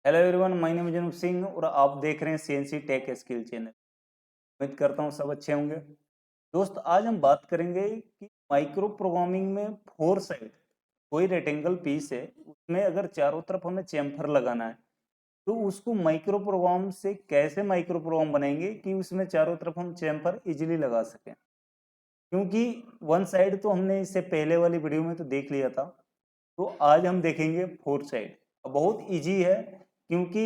Hello everyone, my name is Anoop Singh और आप देख रहे हैं सीएनसी टेक स्किल चैनल। उम्मीद करता हूँ सब अच्छे होंगे। दोस्त, आज हम बात करेंगे कि माइक्रो प्रोग्रामिंग में फोर साइड कोई रेक्टेंगल पीस है, उसमें अगर चारों तरफ हमें चैम्फर लगाना है तो उसको माइक्रो प्रोग्राम से कैसे माइक्रो प्रोग्राम बनाएंगे कि उसमें चारों तरफ हम चैम्फर इजीली लगा सकें। क्योंकि वन साइड तो हमने इससे पहले वाली वीडियो में तो देख लिया था, तो आज हम देखेंगे फोर साइड। बहुत इजी है, क्योंकि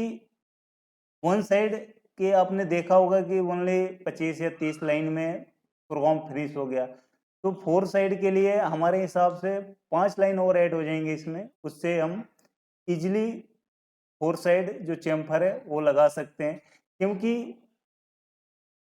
वन साइड के आपने देखा होगा कि ओनली 25 या 30 लाइन में प्रोग्राम फिनिश हो गया। तो फोर साइड के लिए हमारे हिसाब से 5 लाइन और ऐड हो जाएंगे इसमें, उससे हम इजीली फोर साइड जो चैम्फर है वो लगा सकते हैं। क्योंकि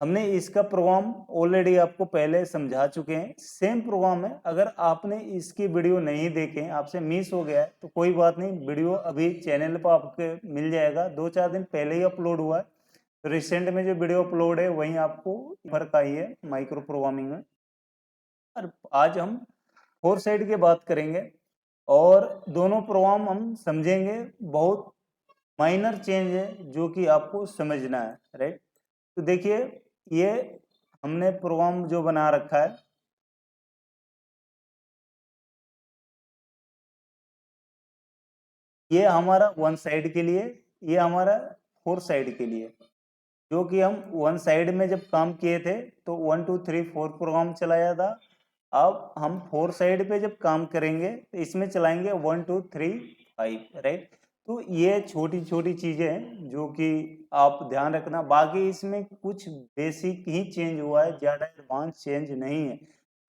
हमने इसका प्रोग्राम ऑलरेडी आपको पहले समझा चुके हैं, सेम प्रोग्राम है। अगर आपने इसकी वीडियो नहीं देखे, आपसे मिस हो गया है, तो कोई बात नहीं, वीडियो अभी चैनल पर आपके मिल जाएगा। 2-4 दिन पहले ही अपलोड हुआ है, तो रिसेंट में जो वीडियो अपलोड है वहीं आपको फर्क आई है माइक्रो प्रोग्रामिंग में। और आज हम फोर साइड की बात करेंगे और दोनों प्रोग्राम हम समझेंगे। बहुत माइनर चेंज है जो कि आपको समझना है, राइट। तो देखिए, ये हमने प्रोग्राम जो बना रखा है, ये हमारा वन साइड के लिए, ये हमारा फोर साइड के लिए। जो कि हम वन साइड में जब काम किए थे तो 1 2 3 4 प्रोग्राम चलाया था। अब हम फोर साइड पे जब काम करेंगे तो इसमें चलाएंगे 1 2 3 5, राइट। तो ये छोटी छोटी चीजें हैं जो कि आप ध्यान रखना। बाकी इसमें कुछ बेसिक ही चेंज हुआ है, ज्यादा एडवांस चेंज नहीं है।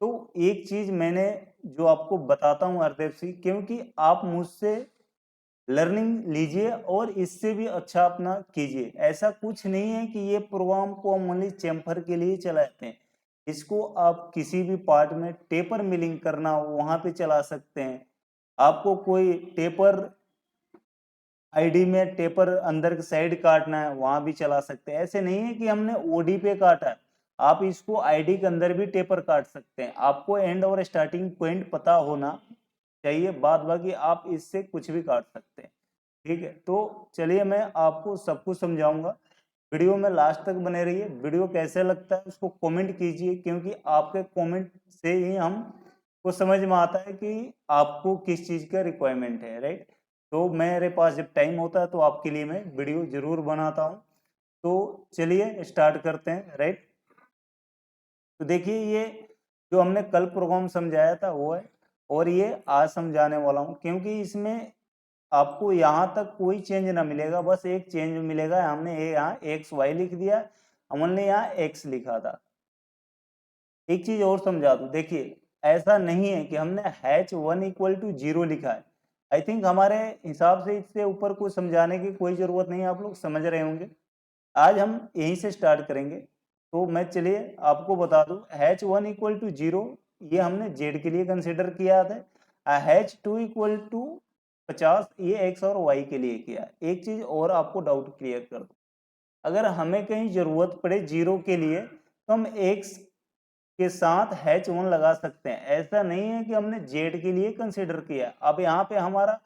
तो एक चीज मैंने जो आपको बताता हूँ हरदेव सिंह, क्योंकि आप मुझसे लर्निंग लीजिए और इससे भी अच्छा अपना कीजिए। ऐसा कुछ नहीं है कि ये प्रोग्राम को हम ओनली चैम्फर के लिए चलाते हैं। इसको आप किसी भी पार्ट में टेपर मिलिंग करना हो वहां पे चला सकते हैं। आपको कोई टेपर आईडी में टेपर अंदर की साइड काटना है, वहां भी चला सकते हैं। ऐसे नहीं है कि हमने ओडी पे काटा है, आप इसको आईडी के अंदर भी टेपर काट सकते हैं। आपको एंड और स्टार्टिंग पॉइंट पता होना चाहिए, बाद बाकी आप इससे कुछ भी काट सकते हैं। ठीक है, तो चलिए मैं आपको सब कुछ समझाऊंगा। वीडियो में लास्ट तक बने रहिए। वीडियो कैसे लगता है उसको कमेंट कीजिए, क्योंकि आपके कमेंट से ही हम को समझ में आता है कि आपको किस चीज का रिक्वायरमेंट है, राइट। तो मेरे पास जब टाइम होता है तो आपके लिए मैं वीडियो जरूर बनाता हूँ। तो चलिए स्टार्ट करते हैं, राइट। तो देखिए, ये जो हमने कल प्रोग्राम समझाया था वो है, और ये आज समझाने वाला हूँ। क्योंकि इसमें आपको यहाँ तक कोई चेंज ना मिलेगा, बस एक चेंज मिलेगा। हमने यहाँ एक्स वाई लिख दिया, हमने यहाँ एक्स लिखा था। एक चीज और समझा दूं, देखिए ऐसा नहीं है कि हमने h1 इक्वल टू 0 लिखा है। आई थिंक हमारे हिसाब से इससे ऊपर कुछ समझाने की कोई जरूरत नहीं है, आप लोग समझ रहे होंगे। आज हम यहीं से स्टार्ट करेंगे। तो मैं चलिए आपको बता दूं, h1 इक्वल टू 0 ये हमने z के लिए कंसिडर किया था। h2 इक्वल टू 50 ये x और y के लिए किया। एक चीज और आपको डाउट क्लियर कर दूं, अगर हमें कहीं जरूरत पड़े जीरो के लिए तो हम x के साथ h1 लगा सकते हैं। ऐसा नहीं है कि हमने z के लिए कंसिडर किया। अब यहाँ पे हमारा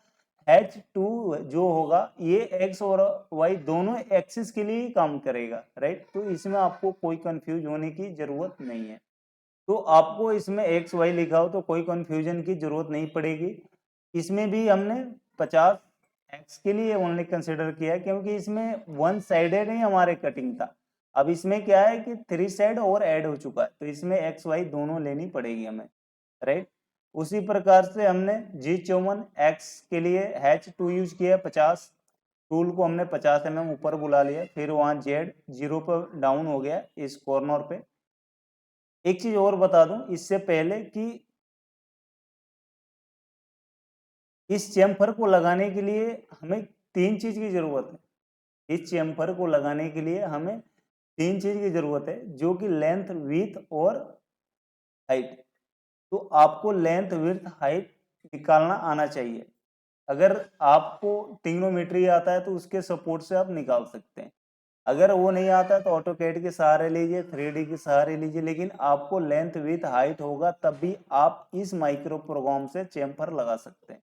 h2 जो होगा ये x और y दोनों एक्सिस के लिए ही काम करेगा, राइट। तो इसमें आपको कोई कंफ्यूज होने की जरूरत नहीं है। तो आपको इसमें एक्स वाई लिखा हो तो कोई कंफ्यूजन की जरूरत नहीं पड़ेगी। इसमें भी हमने 50 एक्स के लिए ओनली कंसिडर किया, क्योंकि इसमें वन साइडेड ही हमारे कटिंग था। अब इसमें क्या है कि थ्री साइड और ऐड हो चुका है, तो इसमें एक्स वाई दोनों लेनी पड़ेगी हमें, राइट। उसी प्रकार से हमने G54 एक्स के लिए H2 यूज किया 50। टूल को हमने 50 mm ऊपर बुला लिया, फिर वहां Z 0 पर डाउन हो गया इस कॉर्नर पे। एक चीज और बता दूं इससे पहले कि इस चेम्फर को लगाने के लिए हमें तीन चीज की जरूरत है। इस चेम्फर को लगाने के लिए हमें तीन चीज की जरूरत है, जो कि लेंथ, विड्थ और हाइट। तो आपको लेंथ, विड्थ, हाइट निकालना आना चाहिए। अगर आपको ट्रिग्नोमेट्री आता है तो उसके सपोर्ट से आप निकाल सकते हैं। अगर वो नहीं आता तो ऑटोकैड के सहारे लीजिए, 3D के सहारे लीजिए, लेकिन आपको लेंथ, विड्थ, हाइट होगा तब भी आप इस माइक्रो प्रोग्राम से चेम्फर लगा सकते हैं,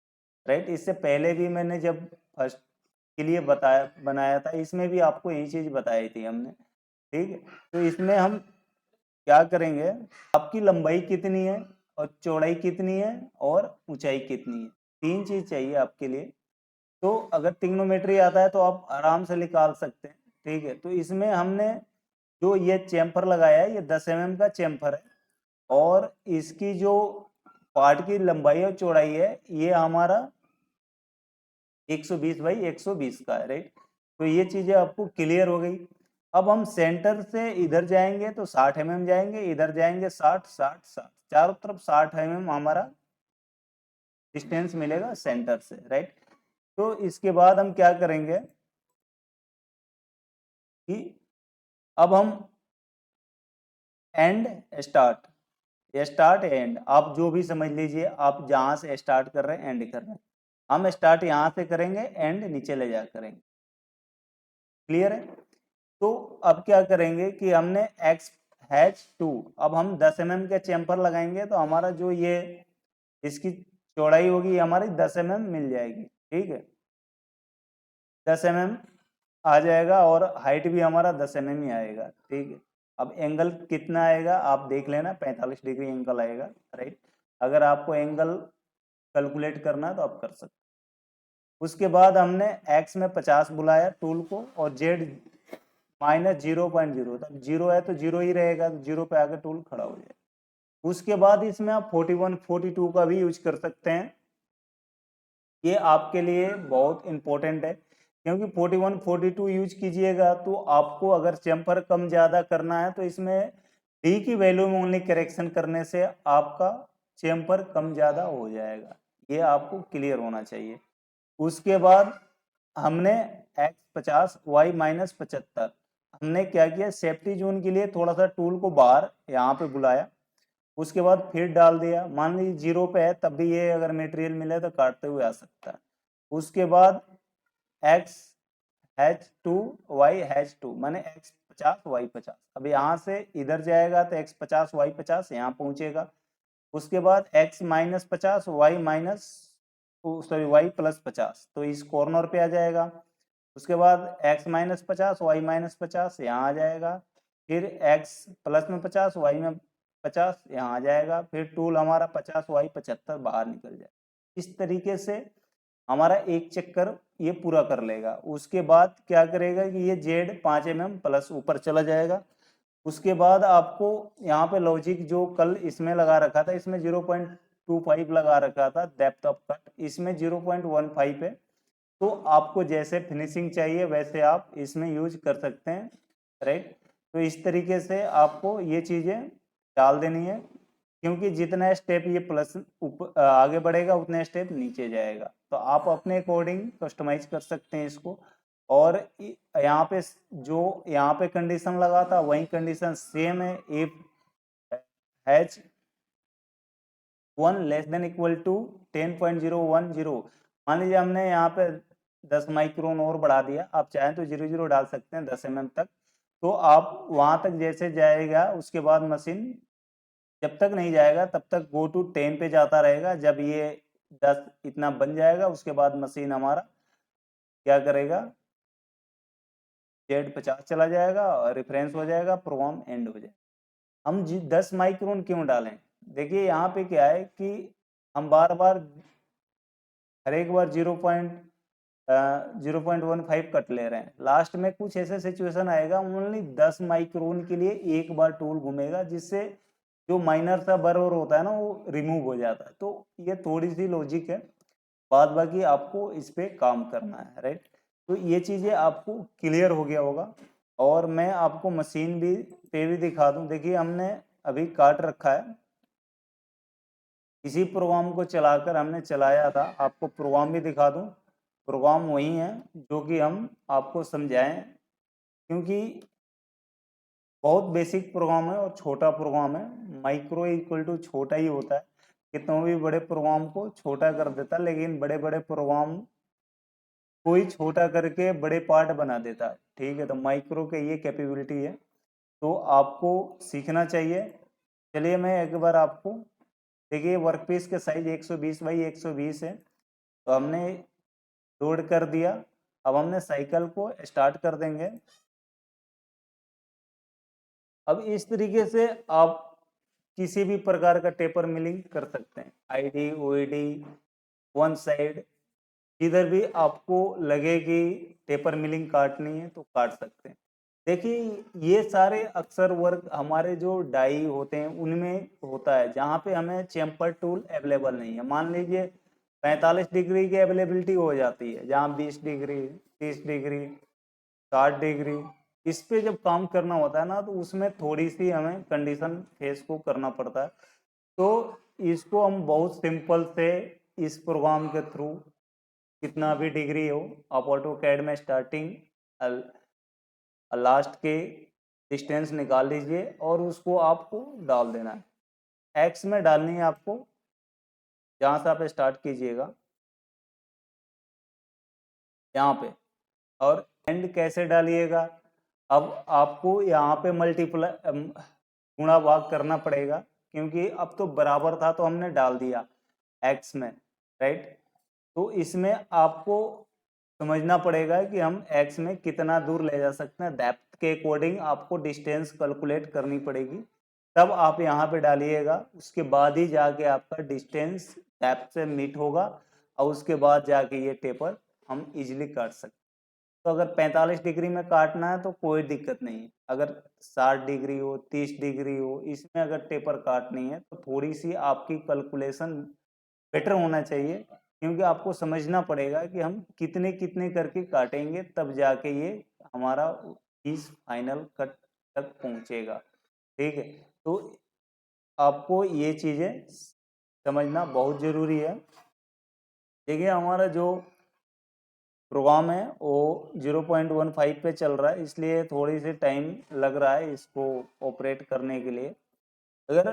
राइट। इससे पहले भी मैंने जब फर्स्ट के लिए बनाया था, इसमें भी आपको यही चीज बताई थी हमने, ठीक है। तो इसमें हम क्या करेंगे, आपकी लंबाई कितनी है और चौड़ाई कितनी है और ऊंचाई कितनी है, 3 चीज चाहिए आपके लिए। तो अगर ट्रिग्नोमेट्री आता है तो आप आराम से निकाल सकते हैं, ठीक है। तो इसमें हमने जो ये चेम्फर लगाया है, ये 10 mm का चेम्फर है, और इसकी जो पार्ट की लंबाई और चौड़ाई है, ये हमारा 120 बाई 120 का है, राइट। तो ये चीजें आपको क्लियर हो गई। अब हम सेंटर से इधर जाएंगे तो 60 mm जाएंगे, इधर जाएंगे 60 60 60, चारों तरफ 60 mm हमारा डिस्टेंस मिलेगा सेंटर से, राइट। तो इसके बाद हम क्या करेंगे कि अब हम एंड स्टार्ट एंड, आप जो भी समझ लीजिए, आप जहां से स्टार्ट कर रहे हैं एंड कर रहे हैं, हम स्टार्ट यहां से करेंगे, एंड नीचे ले जा करेंगे, क्लियर है। तो अब क्या करेंगे कि हमने H2, अब हम 10 mm के चेम्फर लगाएंगे तो हमारा जो ये इसकी चौड़ाई होगी हमारी 10 mm मिल जाएगी, ठीक है, 10 mm आ जाएगा, और हाइट भी हमारा 10 mm ही आएगा, ठीक है। अब एंगल कितना आएगा आप देख लेना, 45 डिग्री एंगल आएगा, राइट। अगर आपको एंगल कैलकुलेट करना है तो आप कर सकते हैं। उसके बाद हमने एक्स में 50 बुलाया टूल को, और जेड -0.0, तब जीरो है तो जीरो ही रहेगा, तो जीरो पे आकर टूल खड़ा हो जाएगा। उसके बाद इसमें आप 41 42 का भी यूज कर सकते हैं, ये आपके लिए बहुत इंपॉर्टेंट है, क्योंकि 41 42 यूज कीजिएगा तो आपको अगर चेम्पर कम ज्यादा करना है तो इसमें डी की वैल्यू में ओनली करेक्शन करने से आपका चेम्पर कम ज्यादा हो जाएगा, ये आपको क्लियर होना चाहिए। उसके बाद हमने x50 y-75, हमने क्या किया, सेफ्टी जोन के लिए थोड़ा सा टूल को बाहर यहाँ पे बुलाया, उसके बाद फिर डाल दिया, मान लीजिए 0 पे है तब भी ये अगर मटेरियल मिले तो काटते हुए आ सकता है। उसके बाद x-H2 y-H2 माने x50 y50, अब यहाँ से इधर जाएगा तो x50 y50 यहाँ पहुंचेगा। उसके बाद x-50 y+50, तो इस कॉर्नर पे आ जाएगा। उसके बाद x-50 y-50 यहाँ आ जाएगा, फिर x+50 y-50 यहाँ आ जाएगा, फिर टूल हमारा 50 y-75 बाहर निकल जाए। इस तरीके से हमारा एक चक्कर ये पूरा कर लेगा। उसके बाद क्या करेगा कि ये जेड 5 mm प्लस ऊपर चला जाएगा। उसके बाद आपको यहाँ पे लॉजिक जो कल इसमें लगा रखा था, इसमें 0.25 लगा रखा था डेप्थ ऑफ कट, इसमें 0.15 है। तो आपको जैसे फिनिशिंग चाहिए वैसे आप इसमें यूज कर सकते हैं, राइट। तो इस तरीके से आपको ये चीजें डाल देनी है, क्योंकि जितना स्टेप ये प्लस आगे बढ़ेगा उतने स्टेप नीचे जाएगा, तो आप अपने अकॉर्डिंग कस्टमाइज कर सकते हैं इसको। और यहाँ पे जो यहाँ पे कंडीशन लगा था वही कंडीशन सेम है, if H1 less than equal to 10.010, मान लीजिए हमने यहाँ पे 10 माइक्रोन और बढ़ा दिया, आप चाहें तो 0.0 डाल सकते हैं 10 mm तक, तो आप वहां तक जैसे जाएगा उसके बाद मशीन जब तक नहीं जाएगा तब तक गो टू 10 पे जाता रहेगा। जब ये 10 इतना बन जाएगा उसके बाद मशीन हमारा क्या करेगा, Z50 चला जाएगा और रेफरेंस हो जाएगा, प्रोग्राम एंड हो जाएगा। हम 10 माइक्रोन क्यों डालें, देखिए यहाँ पे क्या है कि हम बार बार हर एक बार 0.15 कट ले रहे हैं, लास्ट में कुछ ऐसे सिचुएशन आएगा ओनली 10 माइक्रोन के लिए एक बार टूल घूमेगा, जिससे जो माइनर सा बरबर होता है ना वो रिमूव हो जाता है। तो ये थोड़ी सी लॉजिक है, बाद बाकी आपको इस पे काम करना है, राइट। तो ये चीजें आपको क्लियर हो गया होगा। और मैं आपको मशीन भी पे भी दिखा दूं, देखिए हमने अभी काट रखा है, इसी प्रोग्राम को चलाकर हमने चलाया था, आपको प्रोग्राम भी दिखा दूं। प्रोग्राम वही है जो कि हम आपको समझाएं, क्योंकि बहुत बेसिक प्रोग्राम है और छोटा प्रोग्राम है, माइक्रो इक्वल टू छोटा ही होता है, कितनों भी बड़े प्रोग्राम को छोटा कर देता है, लेकिन बड़े बड़े प्रोग्राम कोई छोटा करके बड़े पार्ट बना देता है, ठीक है। तो माइक्रो के ये कैपेबिलिटी है, तो आपको सीखना चाहिए। चलिए मैं एक बार आपको, देखिए वर्कपीस के साइज 120 बाई 120 है, तो हमने लोड कर दिया, अब हमने साइकिल को स्टार्ट कर देंगे। अब इस तरीके से आप किसी भी प्रकार का टेपर मिलिंग कर सकते हैं, आईडी, ओईडी, वन साइड, जिधर भी आपको लगे कि टेपर मिलिंग काटनी है तो काट सकते हैं। देखिए ये सारे अक्सर वर्क हमारे जो डाई होते हैं उनमें होता है, जहाँ पे हमें चेम्पर टूल अवेलेबल नहीं है। मान लीजिए 45 डिग्री की अवेलेबिलिटी हो जाती है, जहाँ 20 डिग्री, 30 डिग्री, 60 डिग्री, इस पे जब काम करना होता है ना, तो उसमें थोड़ी सी हमें कंडीशन फेस को करना पड़ता है। तो इसको हम बहुत सिंपल से इस प्रोग्राम के थ्रू, कितना भी डिग्री हो, आप ऑटो कैड में स्टार्टिंग लास्ट के डिस्टेंस निकाल लीजिए और उसको आपको डाल देना है। एक्स में डालनी है आपको, जहाँ से आप स्टार्ट कीजिएगा यहाँ पे। और एंड कैसे डालिएगा, अब आपको यहाँ पे मल्टीप्लाई गुणा भाग करना पड़ेगा, क्योंकि अब तो बराबर था तो हमने डाल दिया एक्स में, राइट। तो इसमें आपको समझना पड़ेगा कि हम एक्स में कितना दूर ले जा सकते हैं, डेप्थ के अकॉर्डिंग आपको डिस्टेंस कैलकुलेट करनी पड़ेगी, तब आप यहाँ पे डालिएगा। उसके बाद ही जाके आपका डिस्टेंस डेप्थ से मीट होगा और उसके बाद जाके ये टेपर हम इजीली काट सकते हैं। तो अगर 45 डिग्री में काटना है तो कोई दिक्कत नहीं है, अगर 60 डिग्री हो, 30 डिग्री हो, इसमें अगर टेपर काटनी है तो थोड़ी सी आपकी कैलकुलेशन बेटर होना चाहिए, क्योंकि आपको समझना पड़ेगा कि हम कितने कितने करके काटेंगे, तब जाके ये हमारा इस फाइनल कट तक पहुंचेगा। ठीक है, तो आपको ये चीज़ें समझना बहुत ज़रूरी है। देखिए हमारा जो प्रोग्राम है वो 0.15 पे चल रहा है, इसलिए थोड़ी सी टाइम लग रहा है इसको ऑपरेट करने के लिए। अगर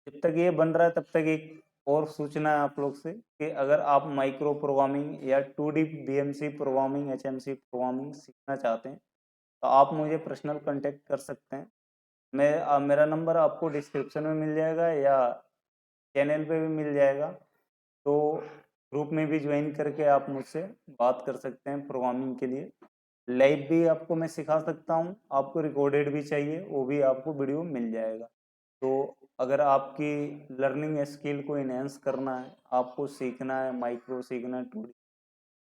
जब तक ये बन रहा है तब तक एक और सूचना है आप लोग से कि अगर आप माइक्रो प्रोग्रामिंग या 2D BMC programming, HMC programming सीखना चाहते हैं तो आप मुझे पर्सनल कांटेक्ट कर सकते हैं। मेरा नंबर आपको डिस्क्रिप्शन में मिल जाएगा या चैनल पे भी मिल जाएगा, तो ग्रुप में भी ज्वाइन करके आप मुझसे बात कर सकते हैं प्रोग्रामिंग के लिए। लाइव भी आपको मैं सिखा सकता हूँ, आपको रिकॉर्डेड भी चाहिए वो भी आपको वीडियो मिल जाएगा। तो अगर आपकी लर्निंग स्किल को इन्हेंस करना है, आपको सीखना है, माइक्रो सीखना है, 2D,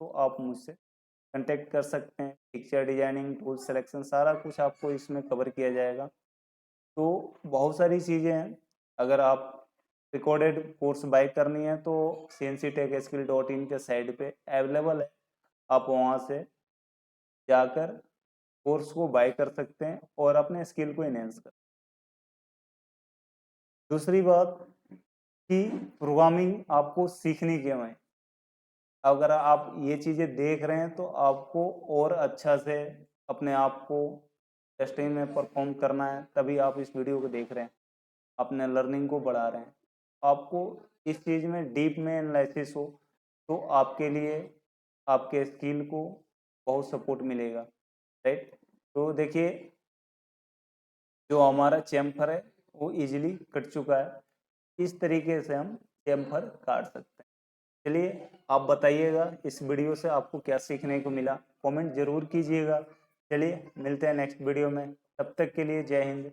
तो आप मुझसे कांटेक्ट कर सकते हैं। पिक्चर डिजाइनिंग, टूल सिलेक्शन, सारा कुछ आपको इसमें कवर किया जाएगा। तो बहुत सारी चीज़ें हैं। अगर आप रिकॉर्डेड कोर्स बाय करनी है तो cnctechskill.in के साइट पे अवेलेबल है, आप वहाँ से जाकर कोर्स को बाय कर सकते हैं और अपने स्किल को इनहेंस कर। दूसरी बात कि प्रोग्रामिंग आपको सीखनी क्यों है, अगर आप ये चीज़ें देख रहे हैं तो आपको और अच्छा से अपने आप को टेस्टिंग में परफॉर्म करना है, तभी आप इस वीडियो को देख रहे हैं, अपने लर्निंग को बढ़ा रहे हैं। आपको इस चीज़ में डीप में एनालिसिस हो तो आपके लिए आपके स्किल को बहुत सपोर्ट मिलेगा, राइट। तो देखिए जो हमारा चैम्फर है वो इजीली कट चुका है, इस तरीके से हम चैम्फर काट सकते हैं। चलिए आप बताइएगा इस वीडियो से आपको क्या सीखने को मिला, कमेंट जरूर कीजिएगा। चलिए मिलते हैं नेक्स्ट वीडियो में, तब तक के लिए जय हिंद।